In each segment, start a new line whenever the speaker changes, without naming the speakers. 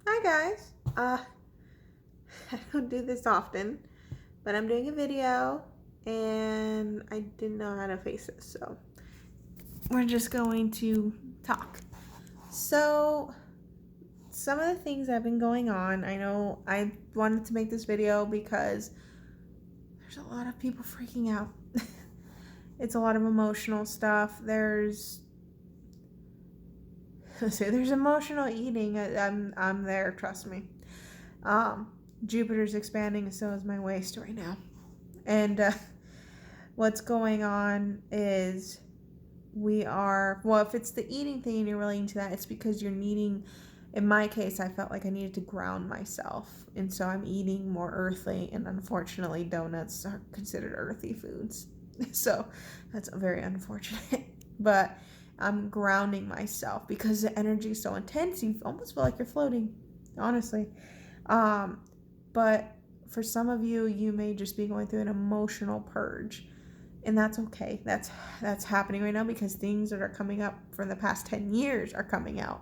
Hi guys. I don't do this often, but I'm doing a video and I didn't know how to face it, so we're just going to talk. So, some of the things that have been going on, I know I wanted to make this video because there's a lot of people freaking out. It's a lot of emotional stuff. There's emotional eating. I'm there, trust me. Jupiter's expanding, and so is my waist right now. And what's going on is if it's the eating thing and you're relating to that, it's because you're needing, in my case, I felt like I needed to ground myself. And so I'm eating more earthly, and unfortunately, donuts are considered earthy foods. So that's very unfortunate. But I'm grounding myself because the energy is so intense, you almost feel like you're floating, honestly. But for some of you, you may just be going through an emotional purge, and that's okay. That's happening right now because things that are coming up from the past 10 years are coming out.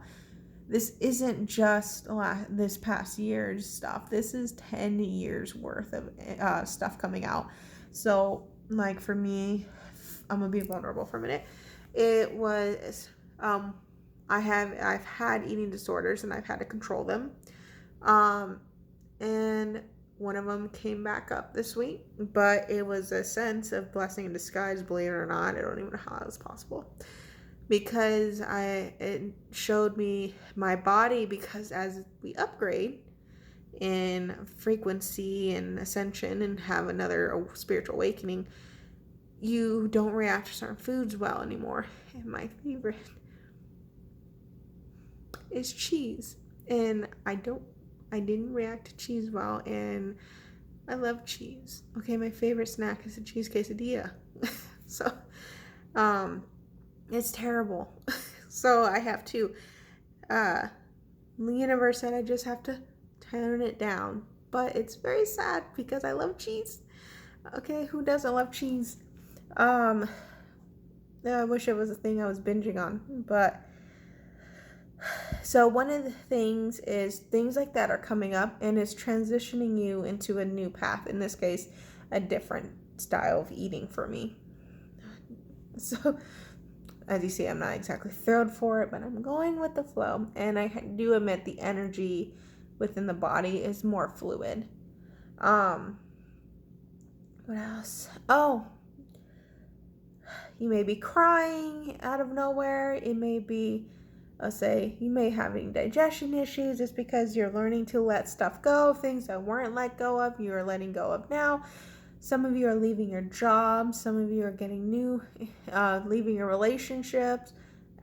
This isn't just this past year's stuff. This is 10 years worth of stuff coming out. So, like for me, I'm gonna be vulnerable for a minute. It was I've had eating disorders and I've had to control them. And one of them came back up this week, but it was a sense of blessing in disguise, believe it or not. I don't even know how that was possible, because it showed me my body, because as we upgrade in frequency and ascension and have another spiritual awakening, you don't react to certain foods well anymore. And my favorite is cheese, and I didn't react to cheese well, and I love cheese. Okay, my favorite snack is a cheese quesadilla. So, it's terrible. So I have to, the universe said I just have to tone it down. But it's very sad because I love cheese. Okay, who doesn't love cheese? I wish it was a thing I was binging on, but so one of the things is things like that are coming up and it's transitioning you into a new path. In this case, a different style of eating for me. So as you see, I'm not exactly thrilled for it, but I'm going with the flow. And I do admit the energy within the body is more fluid. What else? Oh, you may be crying out of nowhere. It may be, I'll say, you may having digestion issues. It's because you're learning to let stuff go. Things that weren't let go of, you are letting go of now. Some of you are leaving your jobs. Some of you are getting new, leaving your relationships.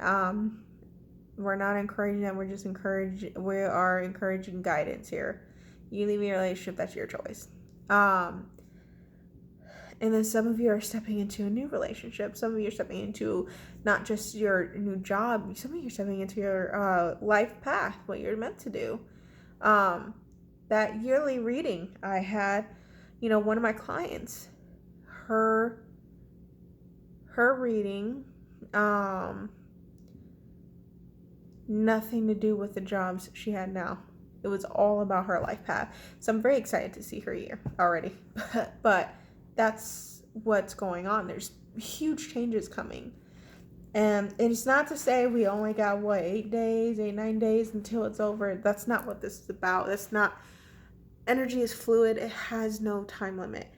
We're not encouraging them. We are encouraging guidance here. You leave your relationship, that's your choice. And then some of you are stepping into a new relationship. Some of you are stepping into not just your new job. Some of you are stepping into your life path, what you're meant to do. That yearly reading I had, one of my clients, her reading, nothing to do with the jobs she had now. It was all about her life path. So I'm very excited to see her year already. But that's what's going on. There's huge changes coming. And it's not to say we only got 9 days until it's over. That's not what this is about. That's not, energy is fluid. It has no time limit.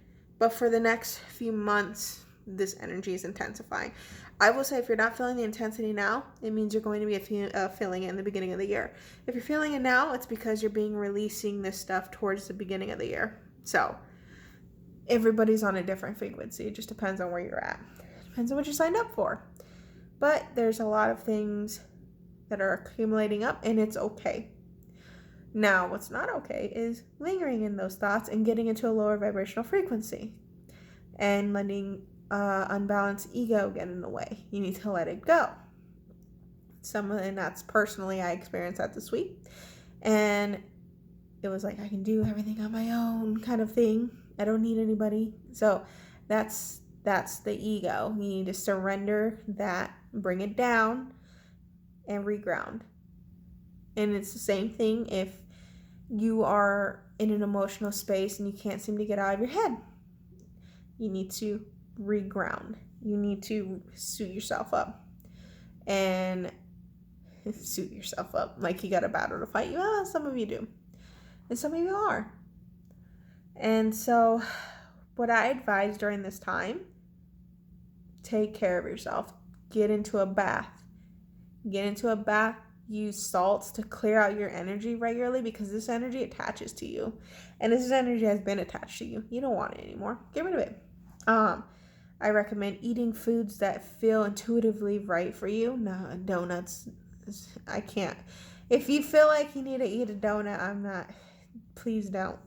But for the next few months, this energy is intensifying. I will say, if you're not feeling the intensity now, it means you're going to be feeling it in the beginning of the year. If you're feeling it now, it's because you're releasing this stuff towards the beginning of the year. So everybody's on a different frequency. It just depends on where you're at. It depends on what you signed up for. But there's a lot of things that are accumulating up, and it's okay. Now, what's not okay is lingering in those thoughts and getting into a lower vibrational frequency and letting unbalanced ego get in the way. You need to let it go. And that's personally, I experienced that this week. And it was like, I can do everything on my own kind of thing. I don't need anybody. So that's the ego. You need to surrender that, bring it down, and reground. And it's the same thing if you are in an emotional space and you can't seem to get out of your head. You need to reground. You need to suit yourself up. And suit yourself up like you got a battle to fight. Well, some of you do. And some of you are. And so what I advise during this time, take care of yourself. Get into a bath. Use salts to clear out your energy regularly, because this energy attaches to you. And this energy has been attached to you. You don't want it anymore. Get rid of it. I recommend eating foods that feel intuitively right for you. No, donuts. I can't. If you feel like you need to eat a donut, I'm not. Please don't.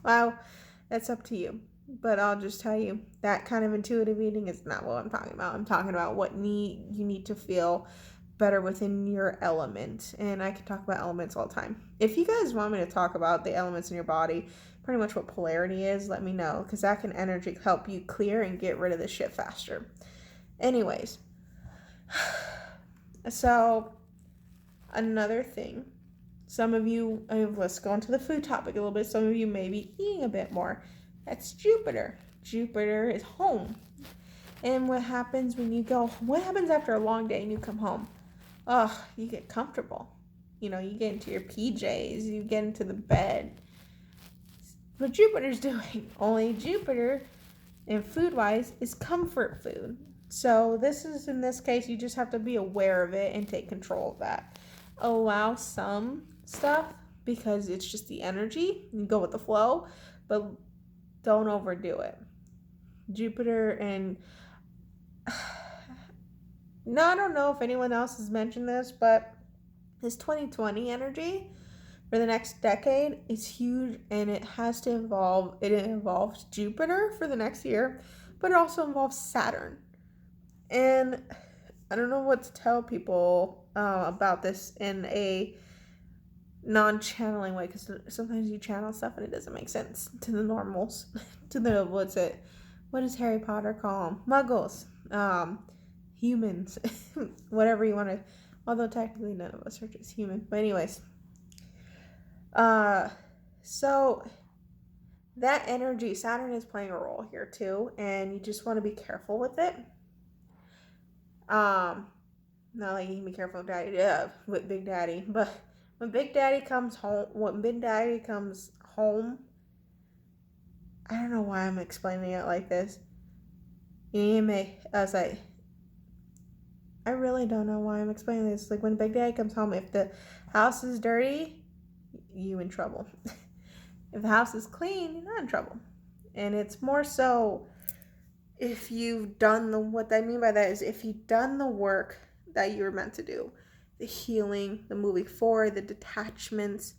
Well, that's up to you. But I'll just tell you, that kind of intuitive eating is not what I'm talking about. I'm talking about what you need to feel better within your element. And I can talk about elements all the time. If you guys want me to talk about the elements in your body, pretty much what polarity is, let me know, because that can energy help you clear and get rid of this shit faster. Anyways, so another thing, some of you, let's go into the food topic a little bit. Some of you may be eating a bit more. That's Jupiter. Jupiter is home. And what happens after a long day and you come home? You get comfortable. You get into your PJs, you get into the bed. What Jupiter's doing, only Jupiter, and food-wise, is comfort food. So in this case, you just have to be aware of it and take control of that. Allow some stuff, because it's just the energy. You go with the flow, but don't overdo it. Jupiter and... Now, I don't know if anyone else has mentioned this, but this 2020 energy for the next decade is huge, and it has to involve, it involves Jupiter for the next year, but it also involves Saturn. And I don't know what to tell people about this in a non-channeling way, because sometimes you channel stuff and it doesn't make sense to the normals, to the, what does Harry Potter call them? Muggles. Humans, whatever you want to, although technically none of us are just human, but anyways, so that energy, Saturn is playing a role here too, and you just want to be careful with it. Not like you can be careful with Big Daddy, but when Big Daddy comes home, I don't know why I'm explaining it like this. I really don't know why I'm explaining this. Like, when Big Daddy comes home, if the house is dirty, you in trouble. If the house is clean, you're not in trouble. And it's more so if you've done what I mean by that is if you've done the work that you're meant to do. The healing, the moving forward, the detachments,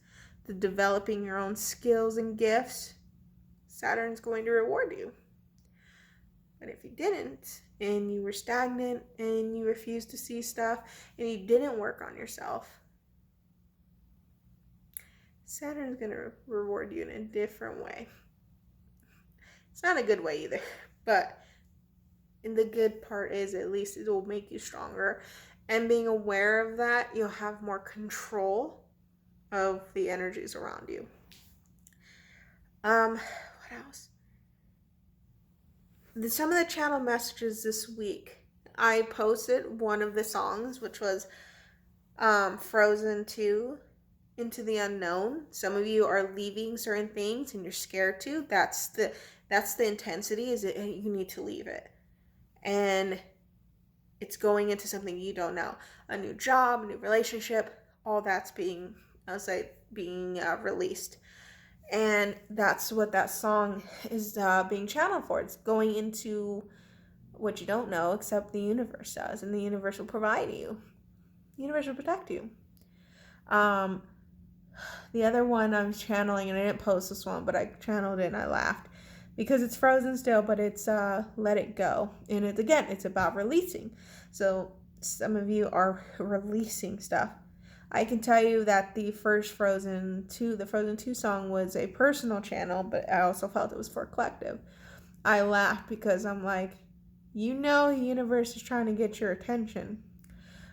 the developing your own skills and gifts, Saturn's going to reward you. But if you didn't, and you were stagnant, and you refused to see stuff, and you didn't work on yourself, Saturn's going to reward you in a different way. It's not a good way either, but the good part is at least it will make you stronger. And being aware of that, you'll have more control of the energies around you. What else? Some of the channel messages this week, I posted one of the songs, which was Frozen 2, Into the Unknown. Some of you are leaving certain things and you're scared to. That's the intensity, is that you need to leave it. And it's going into something you don't know. A new job, a new relationship, all that's being released. And that's what that song is being channeled for. It's going into what you don't know, except the universe does. And the universe will provide you. The universe will protect you. The other one I'm channeling, and I didn't post this one, but I channeled it and I laughed. Because it's Frozen still, but it's Let It Go. And it's about releasing. So some of you are releasing stuff. I can tell you that the first Frozen 2 song was a personal channel, but I also felt it was for a collective. I laughed because I'm like, the universe is trying to get your attention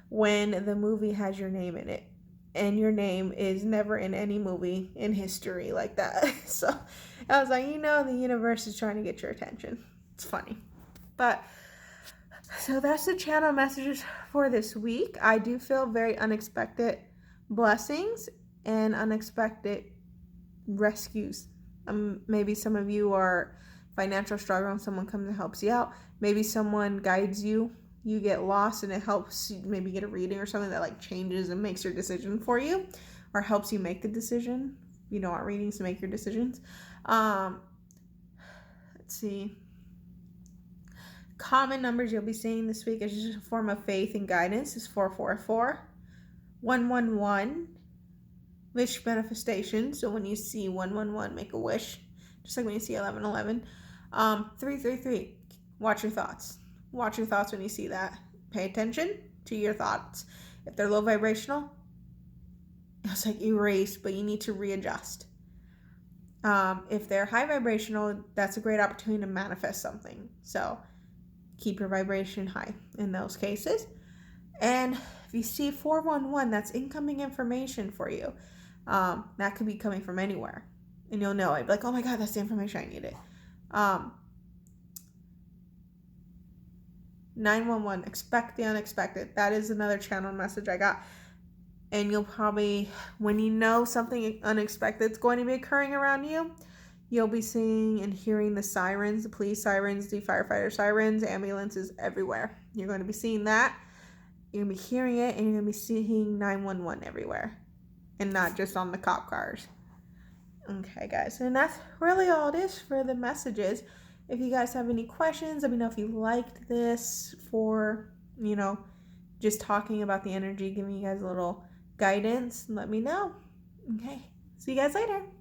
when the movie has your name in it. and your name is never in any movie in history like that. So I was like, the universe is trying to get your attention. It's funny. But so that's the channel messages for this week. I do feel very unexpected blessings and unexpected rescues. Maybe some of you are financial struggle and someone comes and helps you out. Maybe someone guides you. You get lost and it helps you maybe get a reading or something that like changes and makes your decision for you, or helps you make the decision. You don't want readings to make your decisions. Let's see. Common numbers you'll be seeing this week as just a form of faith and guidance is 444, 111, wish manifestation. So when you see 111, make a wish. Just like when you see 1111. 333, watch your thoughts. Watch your thoughts when you see that. Pay attention to your thoughts. If they're low vibrational, it's like erase, but you need to readjust. If they're high vibrational, that's a great opportunity to manifest something. So keep your vibration high in those cases. And if you see 411, that's incoming information for you. That could be coming from anywhere. And you'll know it. Like, oh my God, that's the information I needed. 911, expect the unexpected. That is another channel message I got. And you'll probably, when you know something unexpected is going to be occurring around you, you'll be seeing and hearing the sirens, the police sirens, the firefighter sirens, ambulances everywhere. You're going to be seeing that. You're going to be hearing it, and you're going to be seeing 911 everywhere. And not just on the cop cars. Okay, guys. And that's really all it is for the messages. If you guys have any questions, let me know if you liked this for, just talking about the energy, giving you guys a little guidance. Let me know. Okay. See you guys later.